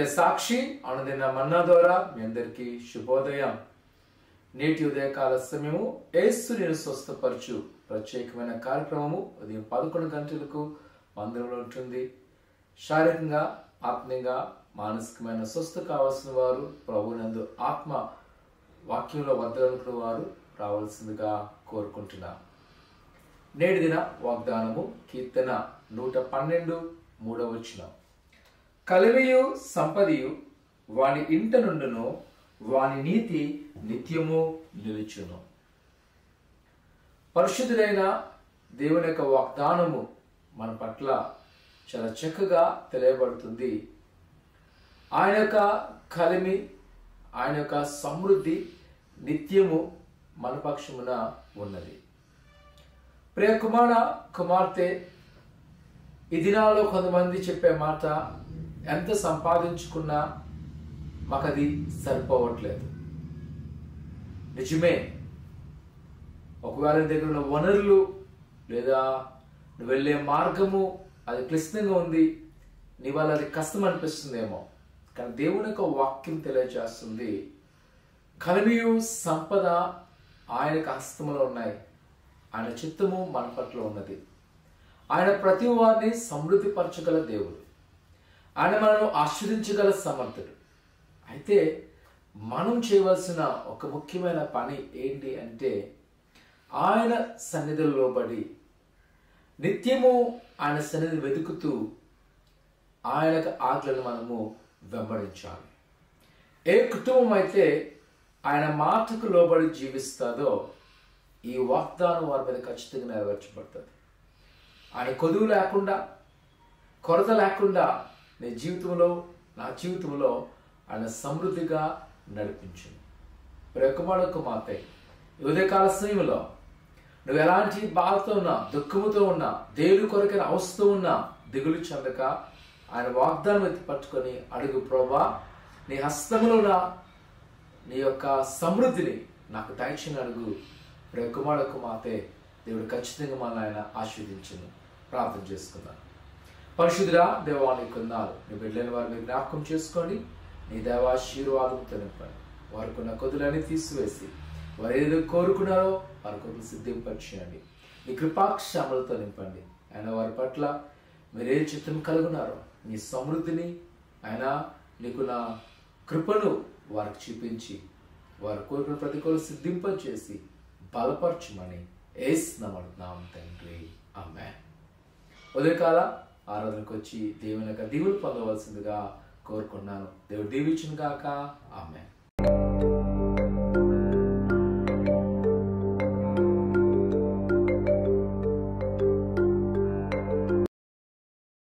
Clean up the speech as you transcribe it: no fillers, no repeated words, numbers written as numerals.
సత్య సాక్షి అనుదిన మన్నా ద్వారా మీ అందరికీ శుభోదయం. నేటి ఉదయకాల సమయము యేసు నిన్ను స్వస్థపరచు ప్రత్యేకమైన కార్యక్రమము ఉదయం 11 గంటలకు మందిరంలో ఉంటుంది. శారీరకంగా, ఆత్మీయంగా, మానసికమైన స్వస్థ కావాల్సిన వారు, ప్రభునందు ఆత్మ వాక్యంలో వర్ధలనుకున్న వారు రావాల్సిందిగా కోరుకుంటున్నా. నేటి దిన వాగ్దానము కీర్తన 112 3వ వచనం. కలిమియు సంపదియు వాని ఇంట నుండును, వాని నీతి నిత్యము నిలుచును. పరిశుద్ధుడైన దేవుని యొక్క వాగ్దానము మన పట్ల చాలా చక్కగా తెలియబడుతుంది. ఆయన యొక్క కలిమి, ఆయన యొక్క సమృద్ధి నిత్యము మన పక్షమున ఉన్నది. ప్రియ కుమార్తె, ఈ దినాల్లో కొంతమంది చెప్పే మాట, ఎంత సంపాదించుకున్నా మాకు అది సరిపోవట్లేదు. నిజమే. ఒకవేళ నీ దగ్గర ఉన్న వనరులు లేదా నువ్వు వెళ్ళే మార్గము అది క్లిష్టంగా ఉంది, నీ వల్ల అది కష్టం అనిపిస్తుందేమో. కానీ దేవుని యొక్క వాక్యం తెలియజేస్తుంది, కలిమియు సంపద ఆయన యొక్క హస్తములో ఉన్నాయి. ఆయన చిత్తము మన పట్ల ఉన్నది. ఆయన ప్రతి వారిని సమృద్ధి పరచగల దేవుడు. ఆయన మనను ఆశ్రయించగల సమర్థుడు. అయితే మనం చేయవలసిన ఒక ముఖ్యమైన పని ఏంటి అంటే, ఆయన సన్నిధిలో లోబడి నిత్యము ఆయన సన్నిధి వెతుకుతూ ఆయనకు ఆజ్ఞలను మనము వెంబడించాలి. ఏ కుటుంబం అయితే ఆయన మాటకు లోబడి జీవిస్తుందో ఈ వాగ్దానం వారి మీద ఖచ్చితంగా నెరవేర్చబడుతుంది. ఆయన కొదువు లేకుండా, కొరత లేకుండా నీ జీవితంలో, నా జీవితంలో ఆయన సమృద్ధిగా నడిపించును. కుమార్తె, ఉదయకాల సమయంలో నువ్వు ఎలాంటి బాధతో ఉన్నా, దుఃఖముతో ఉన్నా, దేవుని కొరకైన అవస్థతో ఉన్నా దిగులు చెందక ఆయన వాగ్దానం ఎత్తి పట్టుకొని అడుగు, ప్రభువా నీ హస్తములో నీ యొక్క సమృద్ధిని నాకు దయచేయని అడుగు. కుమార్తె, దేవుడు ఖచ్చితంగా మనల్ని ఆయన ఆశీర్వదించును. ప్రార్థన చేసుకుందాం. పరిశుద్ధుడా, దేవానికి కొందాలు నీ బిడ్డలైన వారిని జ్ఞాపకం చేసుకొని నీ దేవాశీర్వాదంతో నింపండి. వారికున్న కొదులని తీసివేసి వారు ఏదో కోరుకున్నారో వారి కొద్దులు సిద్ధింపచేయండి. నీ కృపాక్షమలతో నింపండి. ఆయన వారి పట్ల మీరే చిత్తం కలుగున్నారో నీ సమృద్ధిని, ఆయన నీకు నా కృపను వారికి చూపించి వారి కోరికను ప్రతికూల సిద్ధింపచేసి బలపరచుమని యేసు నామమున తండ్రి, ఆమేన్. ఉదయకాల ఆరాధనకు వచ్చి దేవుని యొక్క దీవులు పొందవలసిందిగా కోరుకున్నాను. దేవుడు దీవించును గాక. ఆమేన్.